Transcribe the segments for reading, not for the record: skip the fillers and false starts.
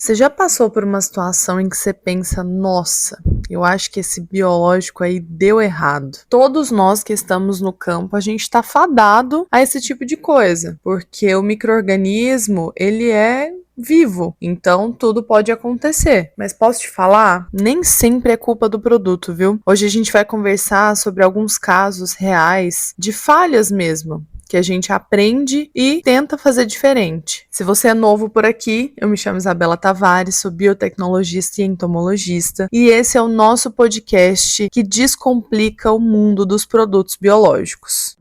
Você já passou por uma situação em que você pensa, nossa, eu acho que esse biológico aí deu errado. Todos nós que estamos no campo, a gente tá fadado a esse tipo de coisa, porque o micro-organismo, ele é vivo, então tudo pode acontecer. Mas posso te falar, nem sempre é culpa do produto, viu? Hoje a gente vai conversar sobre alguns casos reais de falhas mesmo, que a gente aprende e tenta fazer diferente. Se você é novo por aqui, eu me chamo Isabela Tavares, sou biotecnologista e entomologista, e esse é o nosso podcast que descomplica o mundo dos produtos biológicos.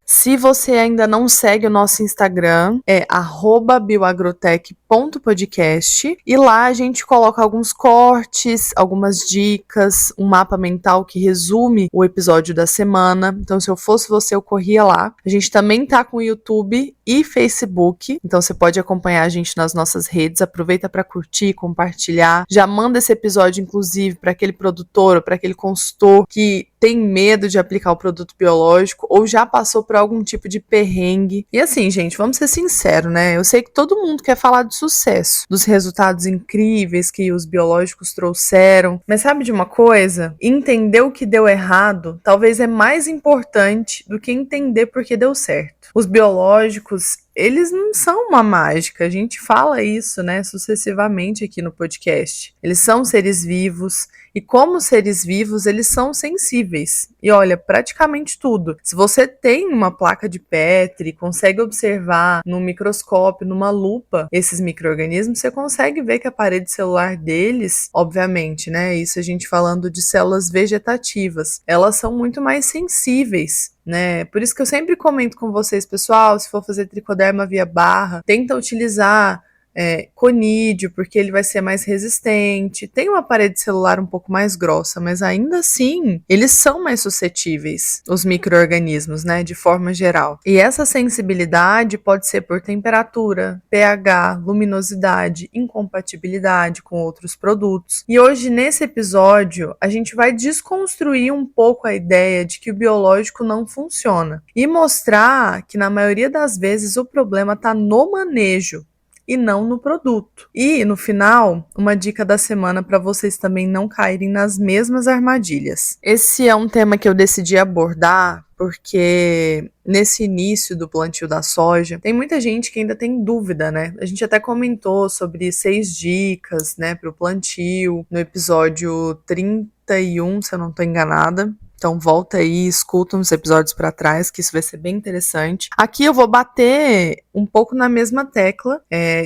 Se você ainda não segue o nosso Instagram, é @bioagrotech.podcast, e lá a gente coloca alguns cortes, algumas dicas, um mapa mental que resume o episódio da semana. Então, se eu fosse você, eu corria lá. A gente também tá com o YouTube e Facebook, então você pode acompanhar a gente nas nossas redes. Aproveita para curtir, compartilhar. Já manda esse episódio, inclusive, para aquele produtor ou para aquele consultor que tem medo de aplicar o produto biológico ou já passou por algum tipo de perrengue. E assim, gente, vamos ser sinceros, né? Eu sei que todo mundo quer falar de sucesso, dos resultados incríveis que os biológicos trouxeram, mas sabe de uma coisa? Entender o que deu errado talvez é mais importante do que entender por que deu certo. Os biológicos, eles não são uma mágica, a gente fala isso, né, sucessivamente aqui no podcast. Eles são seres vivos e, como seres vivos, eles são sensíveis. E olha, praticamente tudo. Se você tem uma placa de Petri, consegue observar no microscópio, numa lupa, esses micro-organismos, você consegue ver que a parede celular deles, obviamente, né, isso a gente falando de células vegetativas, elas são muito mais sensíveis, né? Por isso que eu sempre comento com vocês, pessoal, se for fazer tricoderma via barra, tenta utilizar conídeo, porque ele vai ser mais resistente. Tem uma parede celular um pouco mais grossa, mas ainda assim, eles são mais suscetíveis, os micro-organismos, né, de forma geral. E essa sensibilidade pode ser por temperatura, pH, luminosidade, incompatibilidade com outros produtos. E hoje, nesse episódio, a gente vai desconstruir um pouco a ideia de que o biológico não funciona e mostrar que, na maioria das vezes, o problema está no manejo e não no produto. E, no final, uma dica da semana para vocês também não caírem nas mesmas armadilhas. Esse é um tema que eu decidi abordar porque nesse início do plantio da soja, tem muita gente que ainda tem dúvida, né? A gente até comentou sobre 6 dicas, né, para o plantio no episódio 31, se eu não estou enganada. Então volta aí, escuta uns episódios para trás, que isso vai ser bem interessante. Aqui eu vou bater um pouco na mesma tecla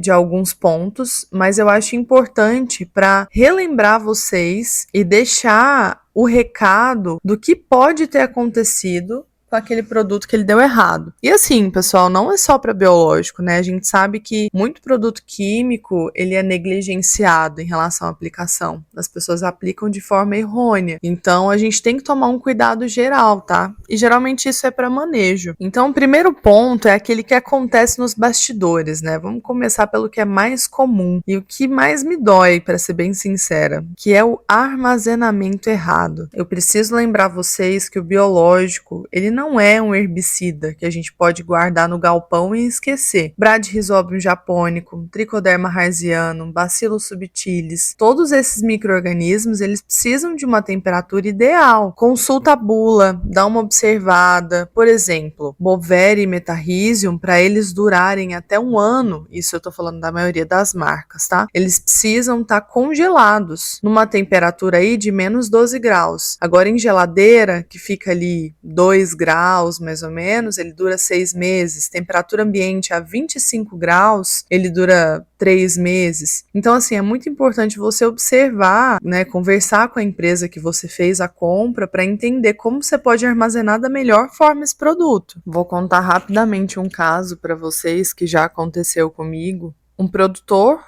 de alguns pontos, mas eu acho importante para relembrar vocês e deixar o recado do que pode ter acontecido com aquele produto que ele deu errado. E assim, pessoal, não é só para biológico, né? A gente sabe que muito produto químico, ele é negligenciado em relação à aplicação. As pessoas aplicam de forma errônea. Então, a gente tem que tomar um cuidado geral, tá? E geralmente isso é para manejo. Então, o primeiro ponto é aquele que acontece nos bastidores, né? Vamos começar pelo que é mais comum e o que mais me dói, para ser bem sincera, que é o armazenamento errado. Eu preciso lembrar vocês que o biológico, ele não é um herbicida que a gente pode guardar no galpão e esquecer. Bradyrhizobium japônico, Trichoderma harzianum, Bacillus subtilis, todos esses micro-organismos, eles precisam de uma temperatura ideal. Consulta a bula, dá uma observada. Por exemplo, Bovéria e Metarrhizium, para eles durarem até 1 ano, isso eu tô falando da maioria das marcas, tá? Eles precisam estar congelados numa temperatura aí de menos 12 graus. Agora, em geladeira, que fica ali 2 graus, mais ou menos, ele dura 6 meses. Temperatura ambiente a 25 graus, ele dura 3 meses. Então, assim, é muito importante você observar, né, conversar com a empresa que você fez a compra para entender como você pode armazenar da melhor forma esse produto. Vou contar rapidamente um caso para vocês que já aconteceu comigo. Um produtor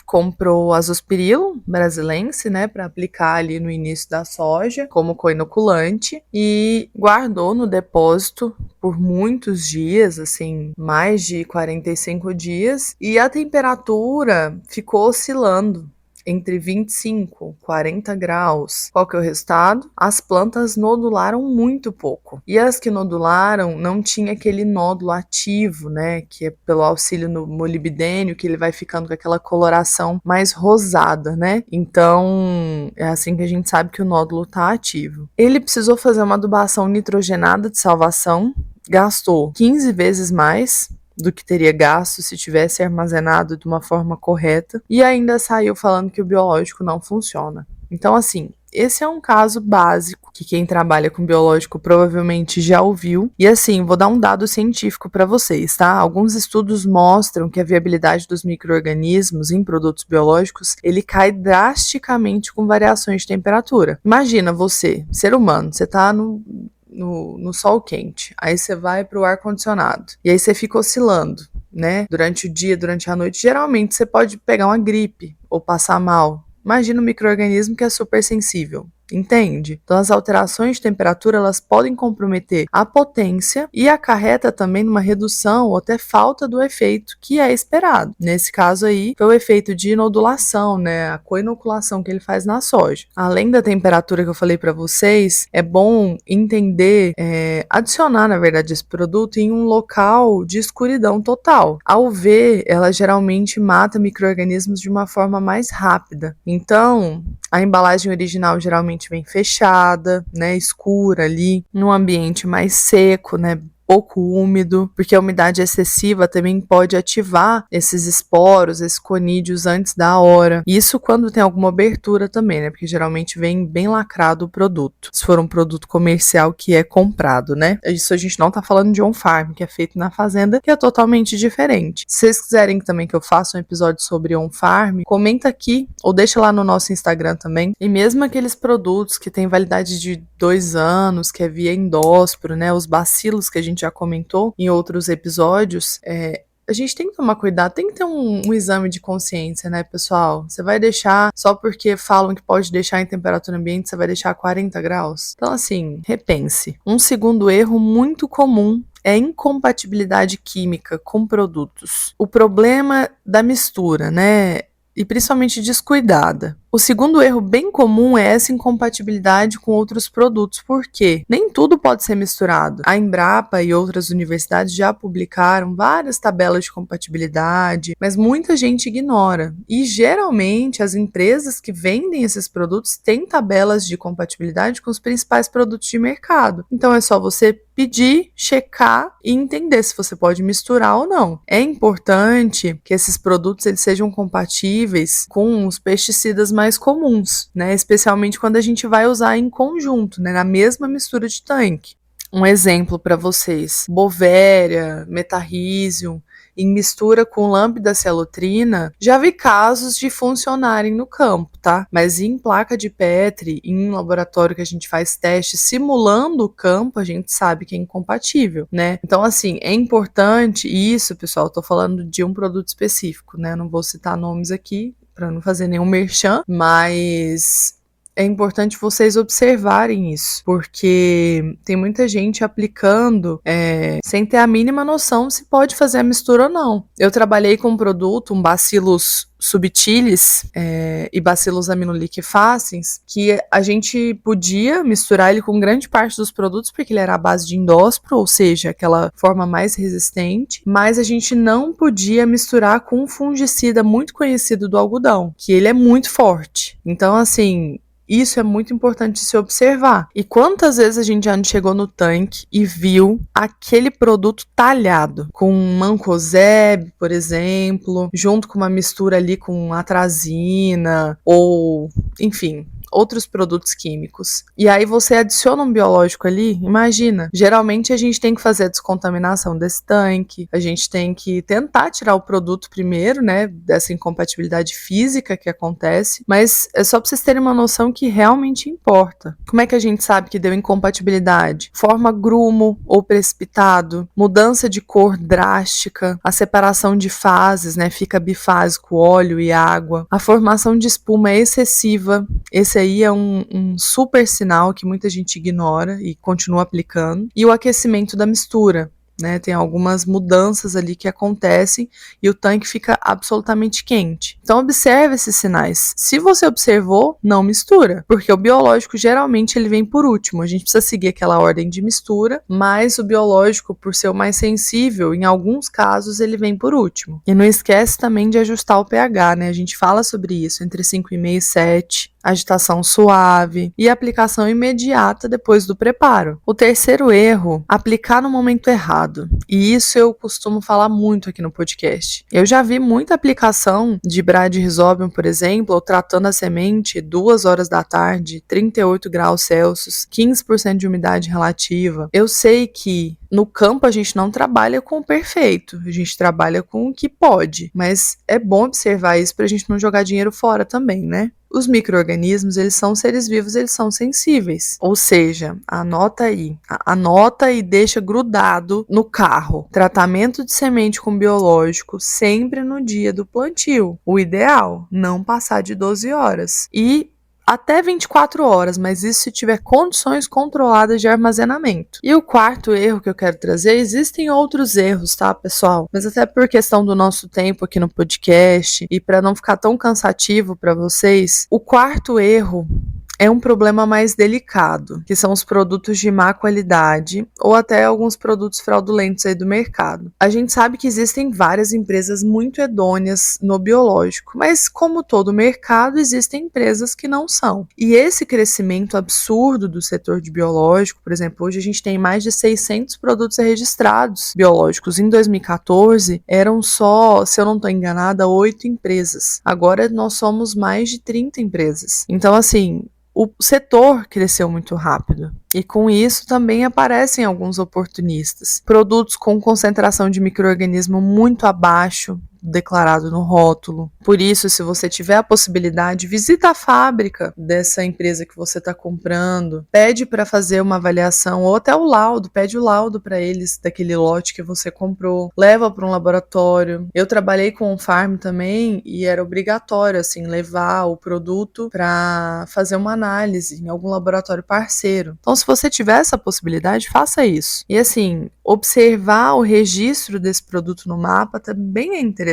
comprou Azospirillum brasilense, né, para aplicar ali no início da soja como coinoculante e guardou no depósito por muitos dias, assim, mais de 45 dias, e a temperatura ficou oscilando entre 25 e 40 graus. Qual que é o resultado? As plantas nodularam muito pouco. E as que nodularam não tinha aquele nódulo ativo, né? Que é pelo auxílio no molibdênio, que ele vai ficando com aquela coloração mais rosada, né? Então, é assim que a gente sabe que o nódulo tá ativo. Ele precisou fazer uma adubação nitrogenada de salvação, gastou 15 vezes mais do que teria gasto se tivesse armazenado de uma forma correta, e ainda saiu falando que o biológico não funciona. Então, assim, esse é um caso básico que quem trabalha com biológico provavelmente já ouviu. E assim, vou dar um dado científico para vocês, tá? Alguns estudos mostram que a viabilidade dos micro-organismos em produtos biológicos, ele cai drasticamente com variações de temperatura. Imagina você, ser humano, você tá no sol quente, aí você vai pro ar-condicionado, e aí você fica oscilando, né? Durante o dia, durante a noite, geralmente você pode pegar uma gripe ou passar mal. Imagina um micro-organismo que é super sensível. Entende? Então as alterações de temperatura elas podem comprometer a potência e acarreta também numa redução ou até falta do efeito que é esperado. Nesse caso aí, foi o efeito de inodulação, né? A coinoculação que ele faz na soja. Além da temperatura que eu falei para vocês, é bom entender, adicionar, na verdade, esse produto em um local de escuridão total. A UV, ela geralmente mata micro-organismos de uma forma mais rápida. Então, a embalagem original geralmente vem fechada, né, escura ali, num ambiente mais seco, né, pouco úmido, porque a umidade excessiva também pode ativar esses esporos, esses conídeos antes da hora. Isso quando tem alguma abertura também, né? Porque geralmente vem bem lacrado o produto. Se for um produto comercial que é comprado, né? Isso a gente não tá falando de on-farm, que é feito na fazenda, que é totalmente diferente. Se vocês quiserem também que eu faça um episódio sobre on-farm, comenta aqui ou deixa lá no nosso Instagram também. E mesmo aqueles produtos que têm validade de 2 anos, que é via endósporo, né? Os bacilos que a gente já comentou em outros episódios, a gente tem que tomar cuidado, tem que ter um exame de consciência, né, pessoal? Você vai deixar, só porque falam que pode deixar em temperatura ambiente, você vai deixar a 40 graus? Então, assim, repense. Um segundo erro muito comum é incompatibilidade química com produtos. O problema da mistura, né? E principalmente descuidada. O segundo erro bem comum é essa incompatibilidade com outros produtos, porque nem tudo pode ser misturado. A Embrapa e outras universidades já publicaram várias tabelas de compatibilidade, mas muita gente ignora. E geralmente as empresas que vendem esses produtos têm tabelas de compatibilidade com os principais produtos de mercado. Então é só você pedir, checar e entender se você pode misturar ou não. É importante que esses produtos eles sejam compatíveis com os pesticidas mais comuns, né? Especialmente quando a gente vai usar em conjunto, né? Na mesma mistura de tanque. Um exemplo para vocês: Bovéria, Metarrhizium, em mistura com lambda-cialotrina, já vi casos de funcionarem no campo, tá? Mas em placa de Petri, em laboratório que a gente faz teste simulando o campo, a gente sabe que é incompatível, né? Então, assim, é importante, e isso, pessoal, eu tô falando de um produto específico, né? Não vou citar nomes aqui, para não fazer nenhum merchan, mas é importante vocês observarem isso, porque tem muita gente aplicando sem ter a mínima noção se pode fazer a mistura ou não. Eu trabalhei com um produto, um Bacillus subtilis e Bacillus aminoliquefaciens, que a gente podia misturar ele com grande parte dos produtos, porque ele era à base de endósporo, ou seja, aquela forma mais resistente, mas a gente não podia misturar com um fungicida muito conhecido do algodão, que ele é muito forte. Então, assim, isso é muito importante de se observar. E quantas vezes a gente já não chegou no tanque e viu aquele produto talhado, com mancozeb, por exemplo, junto com uma mistura ali com atrazina, ou, enfim, outros produtos químicos. E aí você adiciona um biológico ali, imagina, geralmente a gente tem que fazer a descontaminação desse tanque, a gente tem que tentar tirar o produto primeiro, né, dessa incompatibilidade física que acontece, mas é só pra vocês terem uma noção que realmente importa. Como é que a gente sabe que deu incompatibilidade? Forma grumo ou precipitado, mudança de cor drástica, a separação de fases, né, fica bifásico, óleo e água, a formação de espuma excessiva. Esse aí é um super sinal que muita gente ignora e continua aplicando. E o aquecimento da mistura. né? Tem algumas mudanças ali que acontecem e o tanque fica absolutamente quente. Então observe esses sinais. Se você observou, não mistura, porque o biológico geralmente ele vem por último. A gente precisa seguir aquela ordem de mistura, mas o biológico, por ser o mais sensível, em alguns casos ele vem por último. E não esquece também de ajustar o pH, né? A gente fala sobre isso, entre 5,5 e 7. Agitação suave e aplicação imediata depois do preparo. O terceiro erro, aplicar no momento errado. E isso eu costumo falar muito aqui no podcast. Eu já vi muita aplicação de Bradyrhizobium, por exemplo, ou tratando a semente 2 horas da tarde, 38 graus Celsius, 15% de umidade relativa. Eu sei que no campo a gente não trabalha com o perfeito, a gente trabalha com o que pode, mas é bom observar isso para a gente não jogar dinheiro fora também, né? Os micro-organismos, eles são seres vivos, eles são sensíveis. Ou seja, anota e deixa grudado no carro. Tratamento de semente com biológico sempre no dia do plantio. O ideal, não passar de 12 horas. E até 24 horas, mas isso se tiver condições controladas de armazenamento. E o quarto erro que eu quero trazer, existem outros erros, tá, pessoal? Mas até por questão do nosso tempo aqui no podcast e para não ficar tão cansativo para vocês, o quarto erro é um problema mais delicado, que são os produtos de má qualidade ou até alguns produtos fraudulentos aí do mercado. A gente sabe que existem várias empresas muito idôneas no biológico, mas como todo mercado, existem empresas que não são. E esse crescimento absurdo do setor de biológico, por exemplo, hoje a gente tem mais de 600 produtos registrados biológicos. Em 2014, eram só, se eu não estou enganada, 8 empresas. Agora nós somos mais de 30 empresas. Então, assim, o setor cresceu muito rápido e com isso também aparecem alguns oportunistas. Produtos com concentração de micro-organismo muito abaixo declarado no rótulo. Por isso, se você tiver a possibilidade, visita a fábrica dessa empresa que você está comprando, pede para fazer uma avaliação ou até o laudo, pede o laudo para eles daquele lote que você comprou, leva para um laboratório. Eu trabalhei com um farm também e era obrigatório assim levar o produto para fazer uma análise em algum laboratório parceiro. Então, se você tiver essa possibilidade, faça isso. E assim, observar o registro desse produto no mapa também é interessante.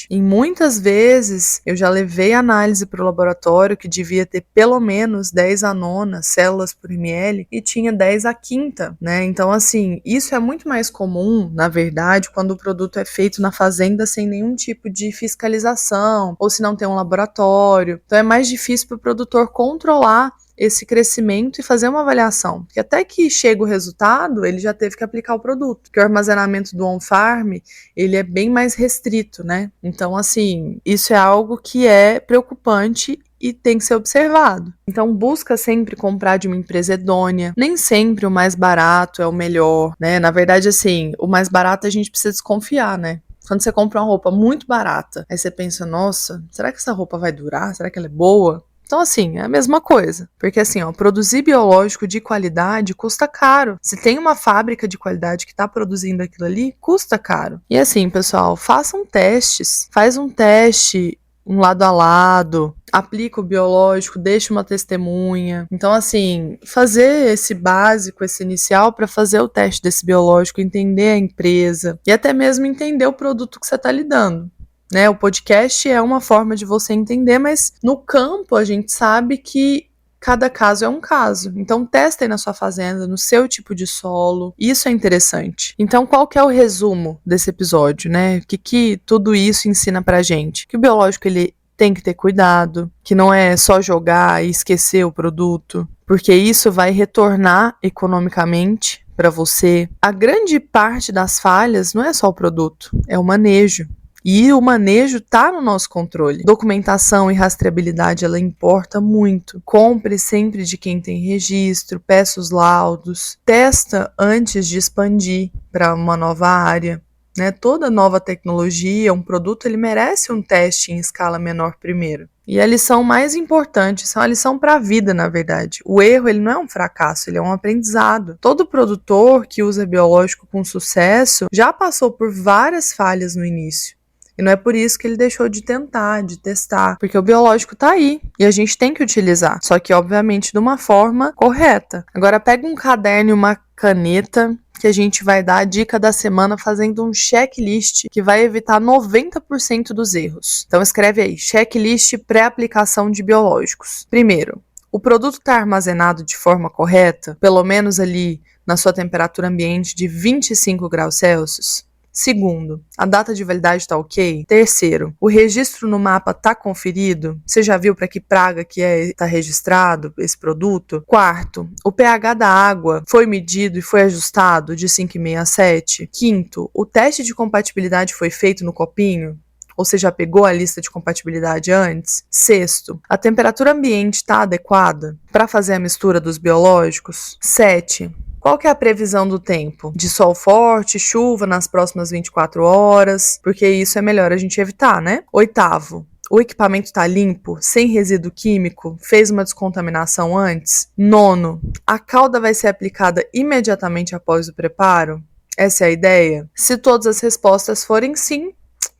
E muitas vezes eu já levei análise para o laboratório que devia ter pelo menos 10 a nona células por ml e tinha 10 a quinta, né? Então, assim, isso é muito mais comum, na verdade, quando o produto é feito na fazenda sem nenhum tipo de fiscalização ou se não tem um laboratório. Então, é mais difícil para o produtor controlar esse crescimento e fazer uma avaliação, porque até que chega o resultado, ele já teve que aplicar o produto, porque o armazenamento do on-farm, ele é bem mais restrito, né? Então, assim, isso é algo que é preocupante e tem que ser observado. Então, busca sempre comprar de uma empresa idônea. Nem sempre o mais barato é o melhor, né? Na verdade, assim, o mais barato a gente precisa desconfiar, né? Quando você compra uma roupa muito barata, aí você pensa, nossa, será que essa roupa vai durar? Será que ela é boa? Então, assim, é a mesma coisa. Porque, assim, ó, produzir biológico de qualidade custa caro. Se tem uma fábrica de qualidade que está produzindo aquilo ali, custa caro. E, assim, pessoal, façam testes. Faz um teste, um lado a lado, aplica o biológico, deixa uma testemunha. Então, assim, fazer esse básico, esse inicial, para fazer o teste desse biológico, entender a empresa e até mesmo entender o produto que você está lidando. Né, o podcast é uma forma de você entender, mas no campo a gente sabe que cada caso é um caso. Então testem na sua fazenda, no seu tipo de solo. Isso é interessante. Então qual que é o resumo desse episódio, né? O que tudo isso ensina pra gente? Que o biológico ele tem que ter cuidado, que não é só jogar e esquecer o produto, porque isso vai retornar economicamente para você. A grande parte das falhas não é só o produto, é o manejo. E o manejo está no nosso controle. Documentação e rastreabilidade, ela importa muito. Compre sempre de quem tem registro, peça os laudos, testa antes de expandir para uma nova área. Né? Toda nova tecnologia, um produto, ele merece um teste em escala menor primeiro. E a lição mais importante, isso é uma lição para a vida, na verdade. O erro, ele não é um fracasso, ele é um aprendizado. Todo produtor que usa biológico com sucesso já passou por várias falhas no início. E não é por isso que ele deixou de tentar, de testar, porque o biológico tá aí e a gente tem que utilizar, só que obviamente de uma forma correta. Agora pega um caderno e uma caneta que a gente vai dar a dica da semana fazendo um checklist que vai evitar 90% dos erros. Então escreve aí, checklist pré-aplicação de biológicos. Primeiro, o produto está armazenado de forma correta, pelo menos ali na sua temperatura ambiente de 25 graus Celsius. Segundo, a data de validade está ok? Terceiro, o registro no mapa está conferido? Você já viu para que praga que está registrado esse produto? Quarto, o pH da água foi medido e foi ajustado de 5,5 a 7? Quinto, o teste de compatibilidade foi feito no copinho? Ou você já pegou a lista de compatibilidade antes? Sexto, a temperatura ambiente está adequada para fazer a mistura dos biológicos? 7. Qual que é a previsão do tempo? De sol forte, chuva nas próximas 24 horas? Porque isso é melhor a gente evitar, né? Oitavo, o equipamento está limpo, sem resíduo químico, fez uma descontaminação antes? Nono, a calda vai ser aplicada imediatamente após o preparo? Essa é a ideia? Se todas as respostas forem sim,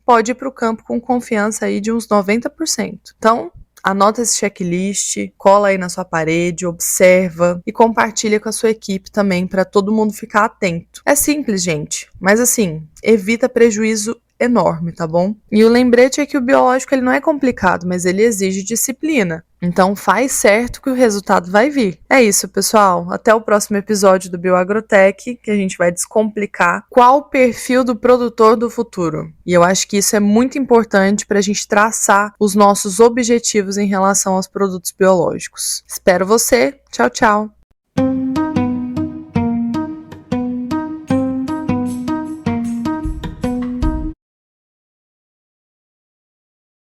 pode ir para o campo com confiança aí de uns 90%. Então, anota esse checklist, cola aí na sua parede, observa e compartilha com a sua equipe também para todo mundo ficar atento. É simples, gente, mas assim, evita prejuízo enorme, tá bom? E o lembrete é que o biológico ele não é complicado, mas ele exige disciplina. Então faz certo que o resultado vai vir. É isso, pessoal. Até o próximo episódio do Bioagrotech, que a gente vai descomplicar qual o perfil do produtor do futuro. E eu acho que isso é muito importante para a gente traçar os nossos objetivos em relação aos produtos biológicos. Espero você. Tchau, tchau.